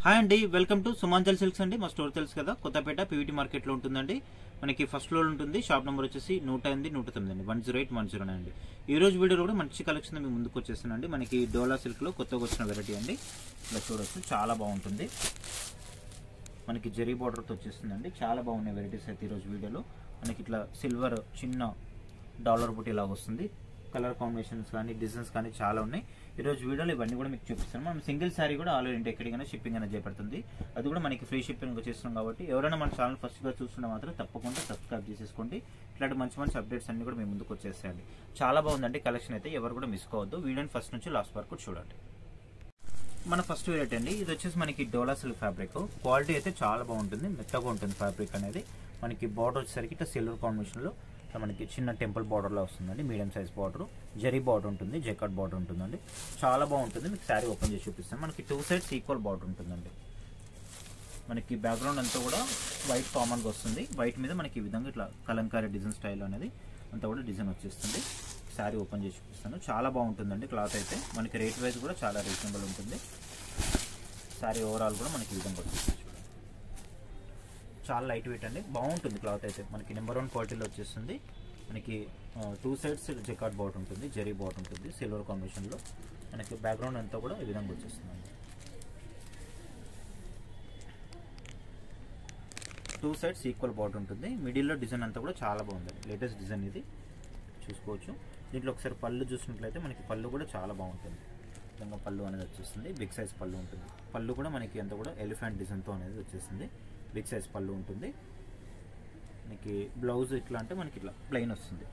Hi అండి, welcome to సుమాంచల్ silks అండి. మా స్టోర్ తెలుసు కదా, కొత్తపేట పీవీటీ మార్కెట్ లో ఉంటుందండి. మనకి ఫస్ట్ ఫ్లోర్ ఉంటుంది. షాప్ నెంబర్ వచ్చేసి 108, 109 అండి, 108, 109 అండి. ఈ రోజు వీడియోలో కూడా మంచి కలెక్షన్ మీ ముందుకు వచ్చేస్తుందండి. మనకి డోలా సిల్క్ లో కొత్తగా వచ్చిన వెరైటీ అండి. ఇలా చూడొచ్చు, చాలా బాగుంటుంది. మనకి జరీ బార్డర్ తో వచ్చేస్తుందండి. చాలా బాగున్నాయి వెరైటీస్ అయితే ఈ రోజు వీడియోలో. మనకి ఇట్లా సిల్వర్ చిన్న డాలర్ బుట్టి ఇలా వస్తుంది. కలర్ కాంబినేషన్స్ కానీ డిజైన్స్ కానీ చాలా ఉన్నాయి. ఈ రోజు వీడియోలో ఇవన్నీ కూడా మీకు చూపిస్తాను. మనం సింగిల్ శారీ కూడా ఆల్ ఓవర్ ఇండియా ఎక్కడికైనా షిప్పింగ్ అనేది చేపడుతుంది. అది కూడా మనకి ఫ్రీ షిప్పింగ్ చేస్తున్నాం కాబట్టి ఎవరైనా మన ఛానల్ ఫస్ట్ గా చూస్తుంటే మాత్రం తప్పకుండా సబ్స్క్రైబ్ చేసేసుకోండి. ఇట్లాంటి మంచి మంచి అప్డేట్స్ అన్ని కూడా మేము ముందుకు వచ్చేస్తాయండి. చాలా బాగుందండి కలెక్షన్ అయితే, ఎవరు కూడా మిస్ కావద్దు. వీడియోని ఫస్ట్ నుంచి లాస్ట్ వరకు చూడండి. మన ఫస్ట్ వెరైటీ అండి, ఇది వచ్చేసి మనకి డోలా సిల్క్ ఫ్యాబ్రిక్. క్వాలిటీ అయితే చాలా బాగుంటుంది, మెత్తగా ఉంటుంది ఫ్యాబ్రిక్ అనేది. మనకి బార్డర్ వచ్చేసరికి ఇట్లా సిల్వర్ కాంబినేషన్ లో మనకి చిన్న టెంపుల్ బార్డర్ లో వస్తుందండి. Medium size border, zari border ఉంటుంది, జెకార్డ్ బార్డర్ ఉంటుందండి. చాలా బాగుంటుంది. మీకు శారీ ఓపెన్ చేసి చూపిస్తాను. మనకి 2 సైడ్స్ ఈక్వల్ బార్డర్ ఉంటుందండి. మనకి బ్యాక్గ్రౌండ్ అంతా కూడా వైట్ కామన్ గా వస్తుంది. వైట్ మీద మనకి ఈ విధంగా ఇట్లా కలంకారీ డిజైన్ స్టైల్ అనేది అంతా కూడా డిజైన్ వచ్చేస్తుంది. శారీ ఓపెన్ చేసి చూపిస్తాను. చాలా బాగుంటుందండి క్లాత్ అయితే. మనకి రేట్ వైజ్ కూడా చాలా రీజనబుల్ ఉంటుంది. శారీ ఓవరాల్ కూడా మనకి ఈ విధంగా వచ్చేస్తుంది. చాలా లైట్ వెయిట్ అండి, బాగుంటుంది క్లాత్ అయితే. మనకి నెంబర్ 1 క్వాలిటీలో వచ్చేస్తుంది. మనకి 2 సైడ్స్ జెకార్డ్ బార్డర్ ఉంటుంది, జరీ బార్డర్ ఉంటుంది సిల్వర్ కాంబినేషన్లో. మనకి బ్యాక్గ్రౌండ్ అంతా కూడా ఈ విధంగా వచ్చేస్తుంది. 2 సైడ్స్ ఈక్వల్ బార్డర్ ఉంటుంది. మిడిల్లో డిజైన్ అంతా కూడా చాలా బాగుంది. లేటెస్ట్ డిజైన్ ఇది చూసుకోవచ్చు. దీంట్లో ఒకసారి పళ్ళు చూసినట్లయితే మనకి పళ్ళు కూడా చాలా బాగుంటుంది. విధంగా పళ్ళు అనేది వచ్చేస్తుంది. బిగ్ సైజ్ పళ్ళు ఉంటుంది. పళ్ళు కూడా మనకి అంతా కూడా ఎలిఫెంట్ డిజైన్తో అనేది వచ్చేస్తుంది. బిగ్ సైజ్ పళ్ళు ఉంటుంది. మనకి బ్లౌజ్ ఇట్లా అంటే మనకి ఇట్లా ప్లెయిన్ వస్తుంది.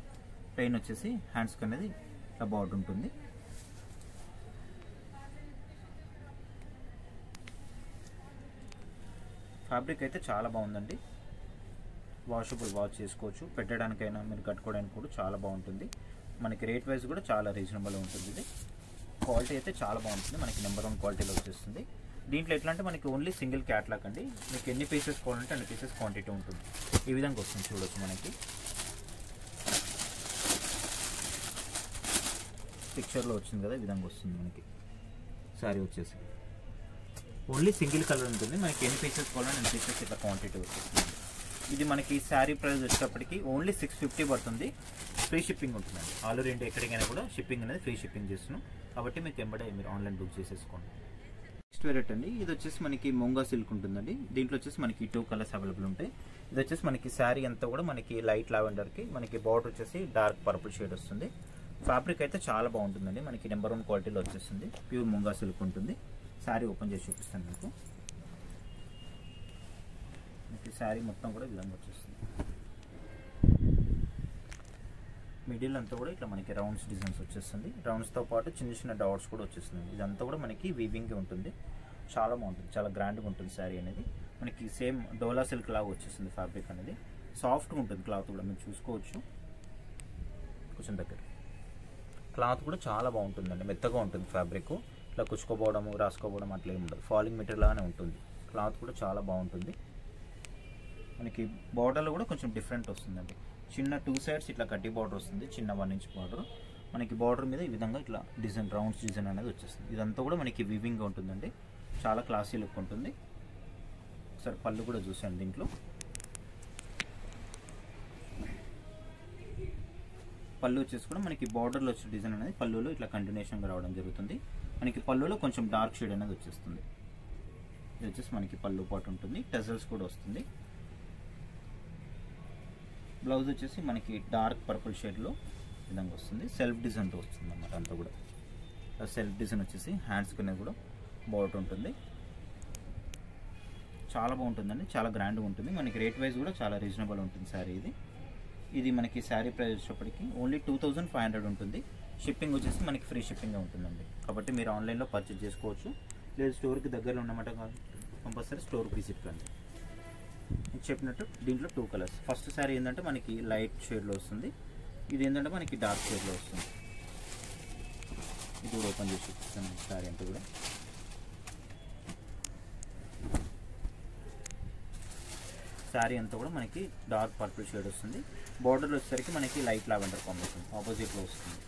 ప్లెయిన్ వచ్చేసి హ్యాండ్స్కి అనేది ఇట్లా బార్డర్ ఉంటుంది. ఫ్యాబ్రిక్ అయితే చాలా బాగుందండి. వాషబుల్, వాష్ చేసుకోవచ్చు. పెట్టడానికైనా మీరు కట్టుకోవడానికి కూడా చాలా బాగుంటుంది. మనకి రేట్ వైజ్ కూడా చాలా రీజనబుల్ ఉంటుంది. ఇది క్వాలిటీ అయితే చాలా బాగుంటుంది. మనకి నెంబర్ 1 క్వాలిటీలో వచ్చేస్తుంది. దీంట్లో ఎట్లా అంటే మనకి ఓన్లీ సింగిల్ క్యాట్లాగ్ అండి. మీకు ఎన్ని పీసెస్ కావాలంటే అన్ని పీసెస్ క్వాంటిటీ ఉంటుంది. ఈ విధంగా వస్తుంది చూడొచ్చు. మనకి పిక్చర్లో వచ్చింది కదా, ఈ విధంగా వస్తుంది మనకి శారీ వచ్చేసి. ఓన్లీ సింగిల్ కలర్ ఉంటుంది. మనకి ఎన్ని పీసెస్ కావాలంటే అన్ని పీసెస్ ఇట్లా క్వాంటిటీ వచ్చేస్తుంది. ఇది మనకి శారీ ప్రైస్ వచ్చేటప్పటికి ఓన్లీ 650 పడుతుంది. ఫ్రీ షిప్పింగ్ ఉంటుందండి. ఆల్ ఓవర్ ఇండియా ఎక్కడికైనా కూడా షిప్పింగ్ అనేది ఫ్రీ షిప్పింగ్ చేస్తున్నాం కాబట్టి మీకు ఎంబడే మీరు ఆన్లైన్ బుక్ చేసేసుకోండి. నెక్స్ట్ వెరైటీ అండి, ఇది వచ్చేసి మనకి ముంగా సిల్క్ ఉంటుందండి. దీంట్లో వచ్చేసి మనకి 2 కలర్స్ అవైలబుల్ ఉంటాయి. ఇది వచ్చేసి మనకి శారీ అంతా కూడా మనకి లైట్ లావెండర్ కి మనకి బార్డర్ వచ్చేసి డార్క్ పర్పుల్ షేడ్ వస్తుంది. ఫ్యాబ్రిక్ అయితే చాలా బాగుంటుందండి. మనకి నెంబర్ 1 క్వాలిటీలో వచ్చేస్తుంది. ప్యూర్ ముంగా సిల్క్ ఉంటుంది. శారీ ఓపెన్ చేసి చూపిస్తాను మీకు. శారీ మొత్తం కూడా విధంగా వచ్చేస్తుంది. మిడిల్ అంతా కూడా ఇట్లా మనకి రౌండ్స్ డిజైన్స్ వచ్చేస్తుంది. రౌండ్స్తో పాటు చిన్న చిన్న డాట్స్ కూడా వచ్చేస్తుంది. ఇదంతా కూడా మనకి వీవింగ్ ఉంటుంది. చాలా బాగుంటుంది, చాలా గ్రాండ్గా ఉంటుంది శారీ అనేది. మనకి సేమ్ డోలా సిల్క్ లాగా వచ్చేస్తుంది ఫ్యాబ్రిక్ అనేది. సాఫ్ట్గా ఉంటుంది క్లాత్ కూడా, మీరు చూసుకోవచ్చు. కొంచెం దగ్గర క్లాత్ కూడా చాలా బాగుంటుందండి, మెత్తగా ఉంటుంది ఫ్యాబ్రిక్. ఇట్లా కుచ్చుకోపోవడము, రాసుకోవడం అట్లా ఏమి ఉండదు. ఫాలింగ్ మెటీరియల్ లాగానే ఉంటుంది. క్లాత్ కూడా చాలా బాగుంటుంది. మనకి బార్డర్లో కూడా కొంచెం డిఫరెంట్ వస్తుందండి. చిన్న 2 సైడ్స్ ఇట్లా కడ్డీ బార్డర్ వస్తుంది. చిన్న 1 ఇంచ్ బార్డర్. మనకి బార్డర్ మీద ఈ విధంగా ఇట్లా డిజైన్, రౌండ్స్ డిజైన్ అనేది వచ్చేస్తుంది. ఇదంతా కూడా మనకి వివింగ్గా ఉంటుందండి. చాలా క్లాసీ లుక్ ఉంటుంది. ఒకసారి పళ్ళు కూడా చూసాను. దీంట్లో పళ్ళు వచ్చేసి కూడా మనకి బార్డర్లో వచ్చే డిజైన్ అనేది పళ్ళులో ఇట్లా కంటిన్యూషన్గా రావడం జరుగుతుంది. మనకి పళ్ళులో కొంచెం డార్క్ షేడ్ అనేది వచ్చేస్తుంది. ఇది వచ్చేసి మనకి పళ్ళు పాటు ఉంటుంది. టెజల్స్ కూడా వస్తుంది. బ్లౌజ్ వచ్చేసి మనకి డార్క్ పర్పుల్ షేడ్లో విధంగా వస్తుంది. సెల్ఫ్ డిజైన్తో వస్తుంది అన్నమాట అంతా కూడా. సెల్ఫ్ డిజైన్ వచ్చేసి హ్యాండ్స్కి అనేది కూడా బార్డర్ ఉంటుంది. చాలా బాగుంటుందండి, చాలా గ్రాండ్గా ఉంటుంది. మనకి రేట్ వైజ్ కూడా చాలా రీజనబుల్ ఉంటుంది శారీ ఇది. ఇది మనకి శారీ ప్రైస్ వచ్చేటప్పటికి ఓన్లీ 2500 ఉంటుంది. షిప్పింగ్ వచ్చేసి మనకి ఫ్రీ షిప్పింగ్గా ఉంటుందండి. కాబట్టి మీరు ఆన్లైన్లో పర్చేజ్ చేసుకోవచ్చు. లేదు స్టోర్కి దగ్గరలో ఉన్నమాట కంపల్సరీ స్టోర్కి విజిట్ కండి. చెప్పినట్టు దీంట్లో 2 కలర్స్. ఫస్ట్ శారీ ఏంటంటే మనకి లైట్ షేడ్లో వస్తుంది. ఇది ఏంటంటే మనకి డార్క్ షేడ్లో వస్తుంది. ఇది కూడా ఓపెన్ చేసి చూపిస్తాను. శారీ అంతా కూడా శారీ అంతా కూడా మనకి డార్క్ పర్పుల్ షేడ్ వస్తుంది. బార్డర్లో వచ్చేసరికి మనకి లైట్ లావెండర్ కాంబినేషన్ ఆపోజిట్లో వస్తుంది.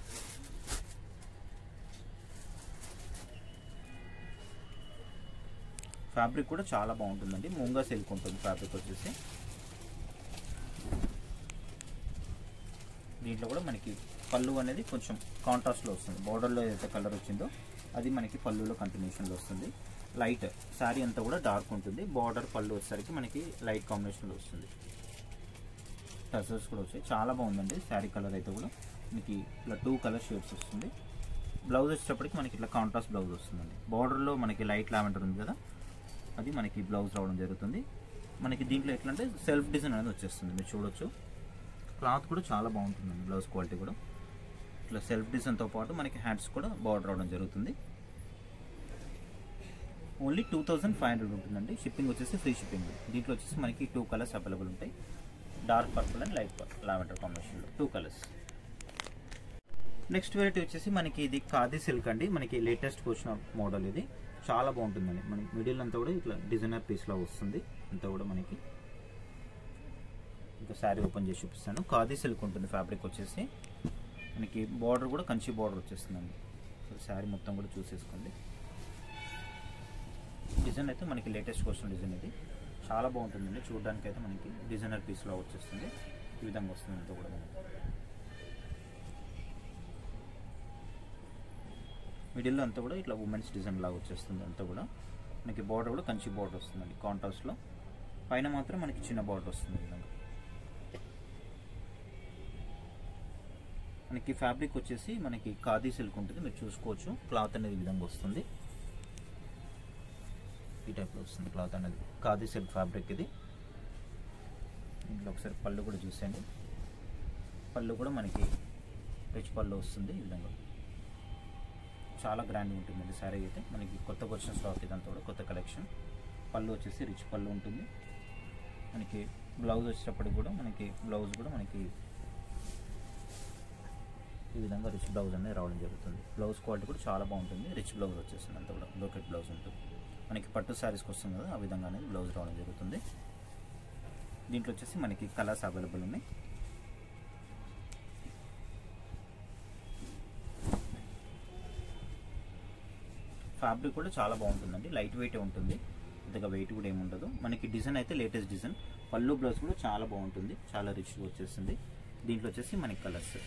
ఫ్యాబ్రిక్ కూడా చాలా బాగుంటుందండి, మూంగా సిల్క్ ఉంటుంది ఫ్యాబ్రిక్ వచ్చేసి. దీంట్లో కూడా మనకి పళ్ళు అనేది కొంచెం కాంట్రాస్ట్లో వస్తుంది, బార్డర్లో ఏదైతే కలర్ వచ్చిందో అది మనకి పళ్ళులో కంటిన్యూషన్లో వస్తుంది. లైట్ శారీ అంతా కూడా డార్క్ ఉంటుంది, బార్డర్ పళ్ళు వచ్చేసరికి మనకి లైట్ కాంబినేషన్లో వస్తుంది. టసల్స్ కూడా వచ్చాయి, చాలా బాగుందండి శారీ కలర్ అయితే కూడా మనకి ఇట్లా 2 కలర్ షేడ్స్ వస్తుంది. బ్లౌజ్ వచ్చేటప్పటికి మనకి ఇట్లా కాంట్రాస్ట్ బ్లౌజ్ వస్తుందండి. బార్డర్లో మనకి లైట్ లావెండర్ ఉంది కదా, అది మనకి బ్లౌజ్ రావడం జరుగుతుంది. మనకి దీంట్లో ఎట్లా అంటే సెల్ఫ్ డిజైన్ అనేది వచ్చేస్తుంది, మీరు చూడొచ్చు. క్లాత్ కూడా చాలా బాగుంటుందండి, బ్లౌజ్ క్వాలిటీ కూడా ఇట్లా సెల్ఫ్ డిజైన్తో పాటు మనకి హ్యాండ్స్ కూడా బార్డర్ రావడం జరుగుతుంది. ఓన్లీ 2500 ఉంటుందండి. షిప్పింగ్ వచ్చేసి ఫ్రీ షిప్పింగ్. దీంట్లో వచ్చేసి మనకి 2 కలర్స్ అవైలబుల్ ఉంటాయి, dark purple and light lavender కాంబినేషన్లో 2 కలర్స్. నెక్స్ట్ వెరైటీ వచ్చేసి మనకి ఇది ఖాదీ సిల్క్ అండి, మనకి లేటెస్ట్గా వచ్చిన మోడల్. ఇది చాలా బాగుంటుందండి, మనకి మిడిల్ అంతా కూడా ఇట్లా డిజైనర్ పీస్లో వస్తుంది అంతా కూడా. మనకి ఇంకా శారీ ఓపెన్ చేసి చూపిస్తాను. ఖాదీ సిల్క్ ఉంటుంది ఫ్యాబ్రిక్ వచ్చేసి, మనకి బార్డర్ కూడా కంచి బార్డర్ వచ్చేస్తుందండి. శారీ మొత్తం కూడా చూసేసుకోండి. డిజైన్ అయితే మనకి లేటెస్ట్గా వచ్చిన డిజైన్, ఇది చాలా బాగుంటుందండి. చూడడానికి అయితే మనకి డిజైనర్ పీస్లో వచ్చేస్తుంది, ఈ విధంగా వస్తుంది అంతా కూడా. మనకి మిడిల్లో అంతా కూడా ఇట్లా ఉమెన్స్ డిజైన్ లాగా వచ్చేస్తుంది అంతా కూడా. మనకి బార్డర్ కూడా కంచి బార్డర్ వస్తుందండి కాంట్రాస్ట్లో, పైన మాత్రం మనకి చిన్న బార్డర్ వస్తుంది. విధంగా మనకి ఫ్యాబ్రిక్ వచ్చేసి మనకి ఖాదీ సిల్క్ ఉంటుంది, మీరు చూసుకోవచ్చు. క్లాత్ అనేది ఈ విధంగా వస్తుంది, ఈ టైప్లో వస్తుంది క్లాత్ అనేది. ఖాదీ సిల్క్ ఫ్యాబ్రిక్ ఇది. ఇంట్లో ఒకసారి పళ్ళు కూడా చూసేయండి, పళ్ళు కూడా మనకి రిచ్ పళ్ళు వస్తుంది ఈ విధంగా. చాలా గ్రాండ్ ఉంటుందండి శారీ అయితే. మనకి కొత్తగా వచ్చిన స్టాక్ ఇదంతా కూడా కొత్త కలెక్షన్. పళ్ళు వచ్చేసి రిచ్ పళ్ళు ఉంటుంది. మనకి బ్లౌజ్ వచ్చేటప్పుడు కూడా మనకి బ్లౌజ్ కూడా మనకి ఈ విధంగా రిచ్ బ్లౌజ్ అనేది రావడం జరుగుతుంది. బ్లౌజ్ క్వాలిటీ కూడా చాలా బాగుంటుంది, రిచ్ బ్లౌజ్ వచ్చేస్తుంది అంతా కూడా. బ్రోకెట్ బ్లౌజ్ ఉంటుంది, మనకి పట్టు శారీస్కి వస్తుంది కదా ఆ విధంగా అనేది బ్లౌజ్ రావడం జరుగుతుంది. దీంట్లో వచ్చేసి మనకి కలర్స్ అవైలబుల్ ఉన్నాయి. ఫ్యాబ్రిక్ కూడా చాలా బాగుంటుందండి, లైట్ వెయిట్ ఉంటుంది, పెద్దగా వెయిట్ కూడా ఏమి ఉండదు. మనకి డిజైన్ అయితే లేటెస్ట్ డిజైన్. పళ్ళు బ్లౌజ్ కూడా చాలా బాగుంటుంది, చాలా రిచ్గా వచ్చేస్తుంది. దీంట్లో వచ్చేసి మనకి కలర్స్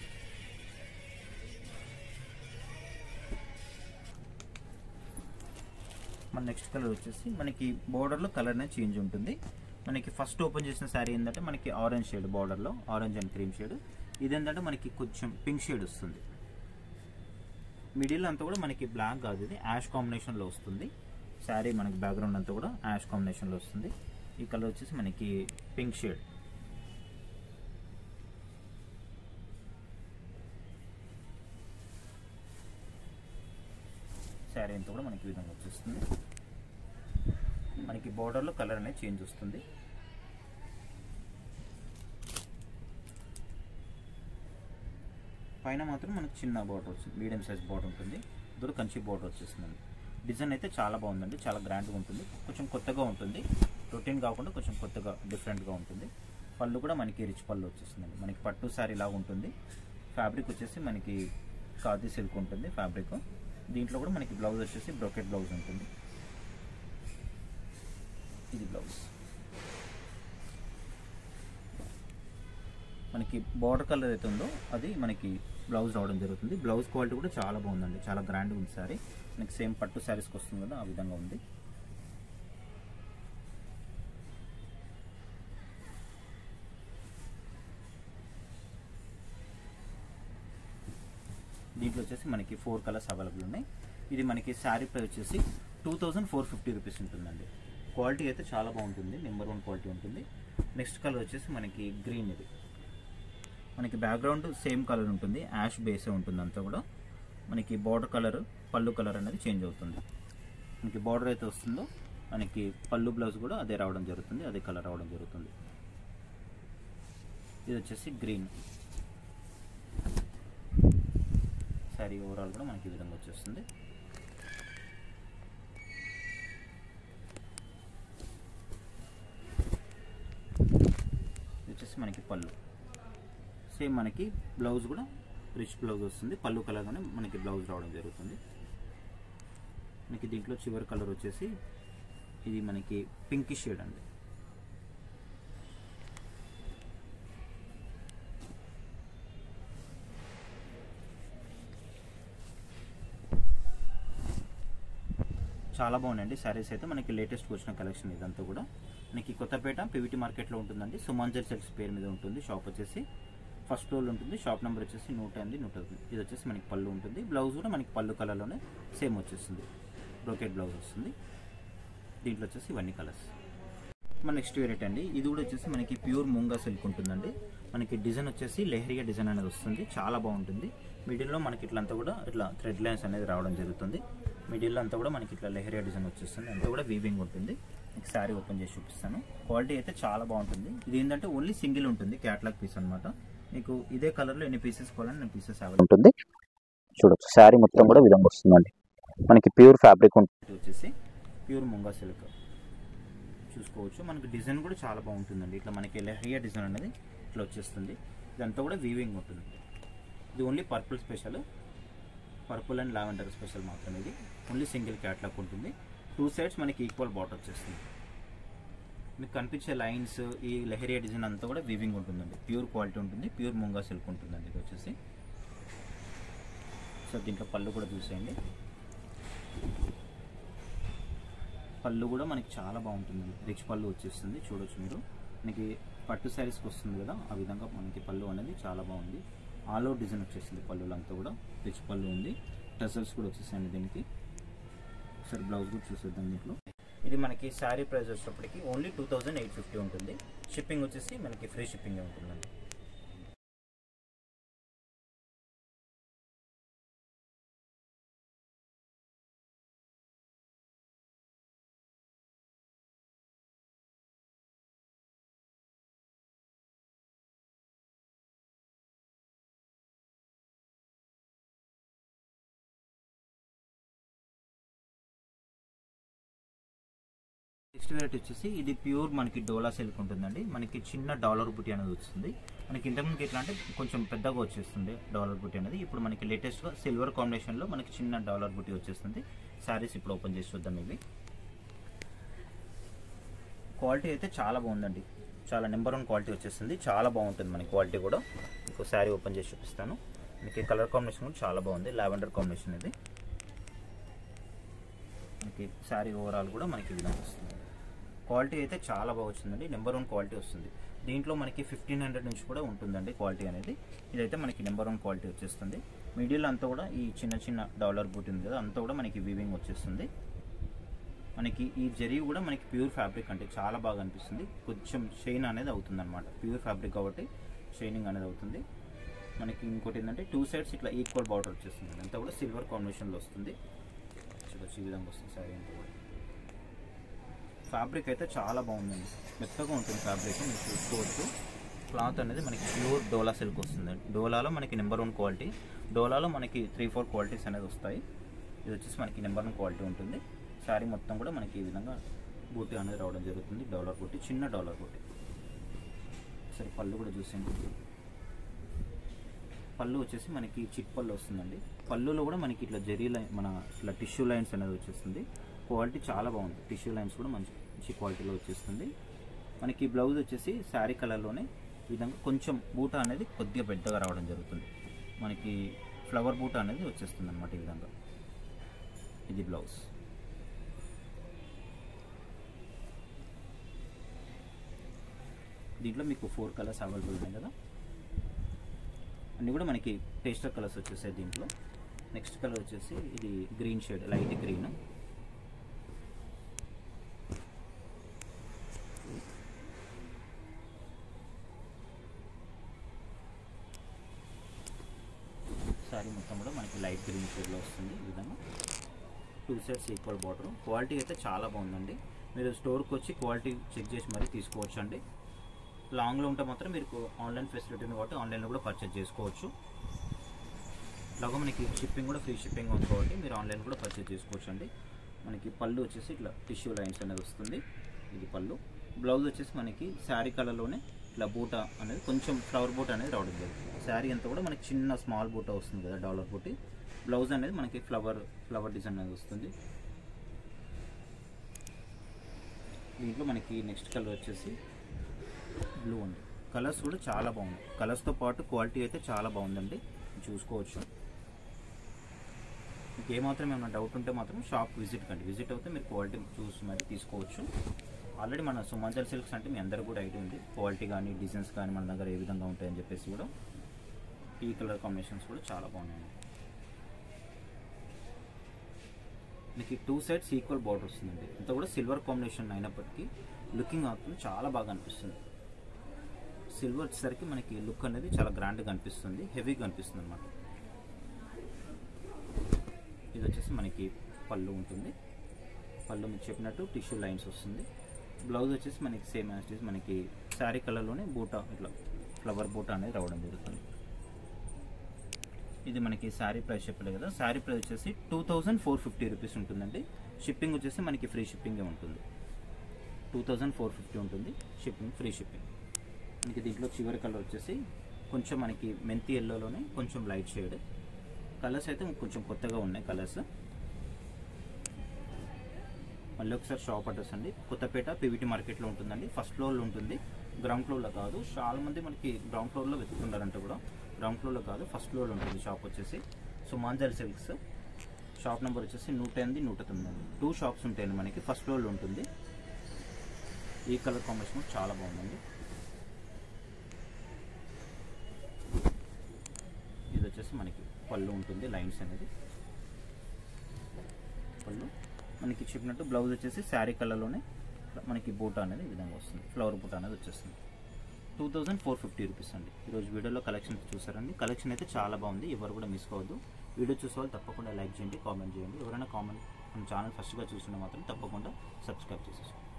మన నెక్స్ట్ కలర్ వచ్చేసి మనకి బోర్డర్లో కలర్ అనేది చేంజ్ ఉంటుంది. మనకి ఫస్ట్ ఓపెన్ చేసిన శారీ ఏంటంటే మనకి ఆరెంజ్ షేడ్, బార్డర్లో ఆరెంజ్ అండ్ క్రీమ్ షేడ్. ఇదేంటంటే మనకి కొంచెం పింక్ షేడ్ వస్తుంది. మిడిల్ అంతా కూడా మనకి బ్లాక్ కాదు, ఇది యాష్ కాంబినేషన్లో వస్తుంది శారీ. మనకి బ్యాక్గ్రౌండ్ అంతా కూడా యాష్ కాంబినేషన్లో వస్తుంది. ఈ కలర్ వచ్చేసి మనకి పింక్ షేడ్. శారీ అంతా కూడా మనకి ఈ విధంగా వచ్చేస్తుంది. మనకి బార్డర్లో కలర్ అనేది చేంజ్ వస్తుంది. పైన మాత్రం మనకి చిన్న బార్డర్ వస్తుంది, మీడియం సైజ్ బార్డర్ ఉంటుంది. దూరం కంచి బార్డర్ వచ్చేస్తుందండి. డిజైన్ అయితే చాలా బాగుందండి, చాలా గ్రాండ్గా ఉంటుంది, కొంచెం కొత్తగా ఉంటుంది. రొటీన్ కాకుండా కొంచెం కొత్తగా డిఫరెంట్గా ఉంటుంది. పళ్ళు కూడా మనకి రిచ్ పళ్ళు వచ్చేస్తుందండి. మనకి పట్టు శారీ లాగా ఉంటుంది. ఫ్యాబ్రిక్ వచ్చేసి మనకి ఖాదీ సిల్క్ ఉంటుంది ఫ్యాబ్రిక్. దీంట్లో కూడా మనకి బ్లౌజ్ వచ్చేసి బ్రోకెట్ బ్లౌజ్ ఉంటుంది. ఇది బ్లౌజ్. మనకి బార్డర్ కలర్ అయితే ఉందో అది మనకి బ్లౌజ్ రావడం జరుగుతుంది. బ్లౌజ్ క్వాలిటీ కూడా చాలా బాగుందండి, చాలా గ్రాండ్గా ఉంది శారీ. మనకి సేమ్ పట్టు శారీస్కి వస్తుంది కదా ఆ విధంగా ఉంది. దీంట్లో వచ్చేసి మనకి 4 కలర్స్ అవైలబుల్ ఉన్నాయి. ఇది మనకి శారీ ప్రైస్ వచ్చేసి 2450 రూపీస్ ఉంటుందండి. క్వాలిటీ అయితే చాలా బాగుంటుంది, నెంబర్ 1 క్వాలిటీ ఉంటుంది. నెక్స్ట్ కలర్ వచ్చేసి మనకి గ్రీన్. ఇది మనకి బ్యాక్గ్రౌండ్ సేమ్ కలర్ ఉంటుంది, యాష్ బేసే ఉంటుంది అంతా కూడా. మనకి బార్డర్ కలర్, పళ్ళు కలర్ అనేది చేంజ్ అవుతుంది. మనకి బార్డర్ అయితే వస్తుందో మనకి పళ్ళు బ్లౌజ్ కూడా అదే రావడం జరుగుతుంది, అదే కలర్ రావడం జరుగుతుంది. ఇది వచ్చేసి గ్రీన్. శారీ ఓవరాల్ కూడా మనకి ఈ విధంగా వచ్చేస్తుంది. ఇది వచ్చేసి మనకి పళ్ళు. సేమ్ మనకి బ్లౌజ్ కూడా రిచ్ బ్లౌజ్ వస్తుంది, పళ్ళు కలర్గానే మనకి బ్లౌజ్ రావడం జరుగుతుంది. మనకి దీంట్లో చివరి కలర్ వచ్చేసి ఇది మనకి పింక్ షేడ్ అండి. చాలా బాగుందండి శారీస్ అయితే. మనకి లేటెస్ట్ వచ్చిన కలెక్షన్ ఇదంతా కూడా. మనకి కొత్తపేట పీవీటీ మార్కెట్లో ఉంటుందండి. సుమాంజల్ సిల్క్స్ పేరు మీద ఉంటుంది. షాప్ వచ్చేసి ఫస్ట్ ఫ్లోర్ ఉంటుంది. షాప్ నెంబర్ వచ్చేసి 108, 109. ఇది వచ్చేసి మనకి పళ్ళు ఉంటుంది. బ్లౌజ్ కూడా మనకి పళ్ళు కలర్లోనే సేమ్ వచ్చేస్తుంది. బ్రోకెట్ బ్లౌజ్ వస్తుంది. దీంట్లో వచ్చేసి ఇవన్నీ కలర్స్. మన నెక్స్ట్ వెరైటీ అండి. ఇది కూడా వచ్చేసి మనకి ప్యూర్ మూంగా సిల్క్ ఉంటుందండి. మనకి డిజైన్ వచ్చేసి లెహరియా డిజైన్ అనేది వస్తుంది. చాలా బాగుంటుంది. మిడిల్లో మనకి ఇట్లంతా కూడా ఇట్లా థ్రెడ్ లైన్స్ అనేది రావడం జరుగుతుంది. మిడిల్లో అంతా కూడా మనకి ఇట్లా లెహరియా డిజైన్ వచ్చేస్తుంది. అంతా కూడా వీవింగ్ ఉంటుంది. మీకు శారీ ఓపెన్ చేసి చూపిస్తాను. క్వాలిటీ అయితే చాలా బాగుంటుంది. ఇది ఏంటంటే ఓన్లీ సింగిల్ ఉంటుంది, క్యాటలాగ్ పీస్ అనమాట. మీకు ఇదే కలర్లో ఎన్ని పీసెస్ కావాలని నేను పీసెస్ అవైలబుల్ ఉంటుంది. చూడొచ్చు శారీ మొత్తం కూడా విధంగా వస్తుందండి. మనకి ప్యూర్ ఫ్యాబ్రిక్ ఉంటుంది. వచ్చేసి ప్యూర్ ముంగా సిల్క్ చూసుకోవచ్చు. మనకి డిజైన్ కూడా చాలా బాగుంటుందండి. ఇట్లా మనకి లెహరియా డిజైన్ అనేది ఇట్లా వచ్చేస్తుంది. ఇదంతా కూడా వీవింగ్ ఉంటుంది. ఇది only purple special, purple and lavender special మాత్రమే. ఇది ఓన్లీ సింగిల్ క్యాట్లాగ్ ఉంటుంది. 2 సైడ్స్ మనకి ఈక్వల్ బార్డర్ వచ్చేస్తుంది. మీకు కనిపించే లైన్స్ ఈ లెహరియా డిజైన్ అంతా కూడా వీవింగ్ ఉంటుందండి. ప్యూర్ క్వాలిటీ ఉంటుంది. ప్యూర్ ముంగా సిల్క్ ఉంటుందండి ఇది వచ్చేసి. సో దీంట్లో పళ్ళు కూడా చూసేయండి. పళ్ళు కూడా మనకి చాలా బాగుంటుంది. రిచ్ పళ్ళు వచ్చేస్తుంది. చూడొచ్చు మీరు. మనకి పట్టు శారీస్కి వస్తుంది కదా, ఆ విధంగా మనకి పళ్ళు అనేది చాలా బాగుంది. ఆల్ ఓవర్ డిజైన్ వచ్చేసింది. పళ్ళులో అంతా కూడా రిచ్ పళ్ళు ఉంది. టసల్స్ కూడా వచ్చేసాయండి దీనికి. ఒకసారి బ్లౌజ్ కూడా చూసేద్దాం. దీంట్లో ఇది మనకి శారీ ప్రైస్ వచ్చేటప్పటికి ఓన్లీ 2850 ఉంటుంది. షిప్పింగ్ వచ్చేసి మనకి ఫ్రీ షిప్పింగ్ ఉంటుందండి. నెక్స్ట్ వెరైటీ వచ్చేసి ఇది ప్యూర్ మనకి డోలా సిల్క్ ఉంటుందండి. మనకి చిన్న డాలర్ బుటీ అనేది వస్తుంది. మనకి ఇంతకుముందుకి ఎట్లా అంటే కొంచెం పెద్దగా వచ్చేస్తుంది డాలర్ బుటీ అనేది. ఇప్పుడు మనకి లేటెస్ట్గా సిల్వర్ కాంబినేషన్లో మనకి చిన్న డాలర్ బుటీ వచ్చేస్తుంది. శారీస్ ఇప్పుడు ఓపెన్ చేసి చూద్దాం. ఇవి క్వాలిటీ అయితే చాలా బాగుందండి. చాలా నెంబర్ 1 క్వాలిటీ వచ్చేస్తుంది. చాలా బాగుంటుంది మనకి క్వాలిటీ కూడా. మీకు శారీ ఓపెన్ చేసి చూపిస్తాను. మనకి కలర్ కాంబినేషన్ కూడా చాలా బాగుంది. లావెండర్ కాంబినేషన్ ఇది. మనకి శారీ ఓవరాల్ కూడా మనకి విధంగా వస్తుంది. క్వాలిటీ అయితే చాలా బాగా వచ్చిందండి. నెంబర్ 1 క్వాలిటీ వస్తుంది. దీంట్లో మనకి 1500 నుంచి కూడా ఉంటుందండి క్వాలిటీ అనేది. ఇదైతే మనకి నెంబర్ 1 క్వాలిటీ వచ్చేస్తుంది. మిడిల్ అంతా కూడా ఈ చిన్న చిన్న డాలర్ బూట్ ఉంది కదా, అంతా కూడా మనకి వీవింగ్ వచ్చేస్తుంది. మనకి ఈ జరీ కూడా మనకి ప్యూర్ ఫ్యాబ్రిక్ అంటే చాలా బాగా అనిపిస్తుంది. కొంచెం షైన్ అనేది అవుతుంది అనమాట. ప్యూర్ ఫ్యాబ్రిక్ కాబట్టి షైనింగ్ అనేది అవుతుంది. మనకి ఇంకోటి ఏంటంటే 2 సైడ్స్ ఇట్లా ఈక్వల్ బార్డర్ వచ్చేస్తుంది. అంతా కూడా సిల్వర్ కాంబినేషన్లో వస్తుంది. చూడొచ్చు ఈ విధంగా వస్తుంది శారీ అంతా కూడా. ఫ్యాబ్రిక్ అయితే చాలా బాగుందండి. మెత్తగా ఉంటుంది ఫ్యాబ్రిక్. మీరు చూసుకోవచ్చు. క్లాత్ అనేది మనకి ప్యూర్ డోలా సిల్క్ వస్తుంది. డోలాలో మనకి నెంబర్ 1 క్వాలిటీ. డోలాలో మనకి 3-4 క్వాలిటీస్ అనేది వస్తాయి. ఇది వచ్చేసి మనకి నెంబర్ 1 క్వాలిటీ ఉంటుంది. శారీ మొత్తం కూడా మనకి ఈ విధంగా బూటీ అనేది రావడం జరుగుతుంది. డాలర్ బూటీ, చిన్న డాలర్ బూటీ. సరే పళ్ళు కూడా చూసేయండి. పళ్ళు వచ్చేసి మనకి చిట్ పళ్ళు వస్తుందండి. పళ్ళులో కూడా మనకి ఇట్లా జరీ లైన్, మన ఇట్లా టిష్యూ లైన్స్ అనేది వచ్చేస్తుంది. క్వాలిటీ చాలా బాగుంది. టిష్యూ లైన్స్ కూడా మంచి క్వాలిటీలో వచ్చేస్తుంది. మనకి బ్లౌజ్ వచ్చేసి శారీ కలర్లోనే ఈ విధంగా కొంచెం బూటా అనేది కొద్దిగా పెద్దగా రావడం జరుగుతుంది. మనకి ఫ్లవర్ బూటా అనేది వచ్చేస్తుంది అనమాట. ఈ విధంగా ఇది బ్లౌజ్. దీంట్లో మీకు 4 కలర్స్ అవైలబుల్ ఉన్నాయి కదా. అన్నీ కూడా మనకి పేస్టల్ కలర్స్ వచ్చేసాయి దీంట్లో. నెక్స్ట్ కలర్ వచ్చేసి ఇది green shade, light green. Sari మొత్తం కూడా మనకి లైట్ గ్రీన్ షేడ్లో వస్తుంది. ఈ విధంగా 2 సైడ్స్ ఈక్వల్ బార్డర్. క్వాలిటీ అయితే చాలా బాగుందండి. మీరు స్టోర్కి వచ్చి క్వాలిటీ చెక్ చేసి మరీ తీసుకోవచ్చు అండి. లాంగ్లో ఉంటే మాత్రం మీరు ఆన్లైన్ ఫెసిలిటీ ఉంది కాబట్టి ఆన్లైన్లో కూడా పర్చేజ్ చేసుకోవచ్చు. అలాగే మనకి షిప్పింగ్ కూడా ఫ్రీ షిప్పింగ్ ఉంది కాబట్టి మీరు ఆన్లైన్ కూడా పర్చేజ్ చేసుకోవచ్చు అండి. మనకి పళ్ళు వచ్చేసి ఇట్లా టిష్యూ లైన్స్ అనేది వస్తుంది. ఇది పళ్ళు. బ్లౌజ్ వచ్చేసి మనకి శారీ కలర్లోనే ఇట్లా బూటా అనేది కొంచెం ఫ్లవర్ బూటా అనేది రావడం జరుగుతుంది. శారీ అంతా కూడా మనకి చిన్న స్మాల్ బూటా వస్తుంది కదా, డాలర్ బూటీ. బ్లౌజ్ అనేది మనకి ఫ్లవర్ డిజైన్ అనేది వస్తుంది. దీంట్లో మనకి నెక్స్ట్ కలర్ వచ్చేసి బ్లూ అండి. కలర్స్ కూడా చాలా బాగున్నాయి. కలర్స్తో పాటు క్వాలిటీ అయితే చాలా బాగుందండి, చూసుకోవచ్చు. మీకు ఏమాత్రం ఏమైనా డౌట్ ఉంటే మాత్రం షాప్ విజిట్ అవుతే మీరు క్వాలిటీ చూసి మరి తీసుకోవచ్చు. ఆల్రెడీ మన సుమంజల్ సిల్క్స్ అంటే మీ అందరూ కూడా ఐడియా ఉంది. క్వాలిటీ కానీ డిజైన్స్ కానీ మన దగ్గర ఏ విధంగా ఉంటాయని చెప్పేసి కూడా. ఈ కలర్ కాంబినేషన్స్ కూడా చాలా బాగున్నాయి. మీకు 2 సైడ్స్ ఈక్వల్ బార్డర్ వస్తుందండి. అంతా కూడా సిల్వర్ కాంబినేషన్ అయినప్పటికీ లుకింగ్ అవుతుంది చాలా బాగా అనిపిస్తుంది. సిల్వర్ వచ్చేసరికి మనకి లుక్ అనేది చాలా గ్రాండ్గా అనిపిస్తుంది, హెవీగా అనిపిస్తుంది అన్నమాట. ఇది వచ్చేసి మనకి పళ్ళు ఉంటుంది. పళ్ళు మీకు చెప్పినట్టు టిష్యూ లైన్స్ వస్తుంది. బ్లౌజ్ వచ్చేసి మనకి సేమ్ యాజ్ ఇట్ ఈస్ మనకి శారీ కలర్లోనే బూటా, ఇట్లా ఫ్లవర్ బూటా అనేది రావడం జరుగుతుంది. ఇది మనకి శారీ ప్రైస్ చెప్పలేదు కదా, శారీ ప్రైస్ వచ్చేసి 2450 రూపీస్ ఉంటుందండి. షిప్పింగ్ వచ్చేసి మనకి ఫ్రీ షిప్పింగే ఉంటుంది. 2450 ఉంటుంది షిప్పింగ్, ఫ్రీ షిప్పింగ్. మనకి దీంట్లో చివరి కలర్ వచ్చేసి కొంచెం మనకి మెంతి ఎల్లోలోనే కొంచెం లైట్ షేడ్. కలర్స్ అయితే కొంచెం కొత్తగా ఉన్నాయి కలర్స్. మళ్ళీ ఒకసారి షాప్ అడ్రస్ అండి, కొత్తపేట పీవీటీ మార్కెట్లో ఉంటుందండి. ఫస్ట్ ఫ్లోర్లో ఉంటుంది, గ్రౌండ్ ఫ్లోర్లో కాదు. చాలా మంది మనకి గ్రౌండ్ ఫ్లోర్లో వెతుకుతున్నారంటే కూడా గ్రౌండ్ ఫ్లోర్లో కాదు, ఫస్ట్ ఫ్లోర్లో ఉంటుంది షాప్ వచ్చేసి. సుమంజల్ సిల్క్స్. షాప్ నెంబర్ వచ్చేసి 108, 109 అండి. 2 షాప్స్ ఉంటాయండి మనకి. ఫస్ట్ ఫ్లోర్లో ఉంటుంది. ఈ కలర్ కాంబినేషన్ చాలా బాగుందండి. ఇది వచ్చేసి మనకి పళ్ళు ఉంటుంది, లైన్స్ అనేది పళ్ళు. మనకి చెప్పినట్టు బ్లౌజ్ వచ్చేసి శారీ కలర్లోనే మనకి బూటా అనేది ఈ విధంగా వస్తుంది, ఫ్లవర్ బూటా అనేది వచ్చేస్తుంది. 2450 రూపీస్ అండి. ఈరోజు వీడియోలో కలెక్షన్ చూసారండి. కలెక్షన్ అయితే చాలా బాగుంది, ఎవరు కూడా మిస్ కావద్దు. వీడియో చూసే వాళ్ళు తప్పకుండా లైక్ చేయండి, కామెంట్ చేయండి. ఎవరైనా మన ఛానల్ ఫస్ట్గా చూస్తుంటే మాత్రం తప్పకుండా సబ్స్క్రైబ్ చేసేసుకోండి.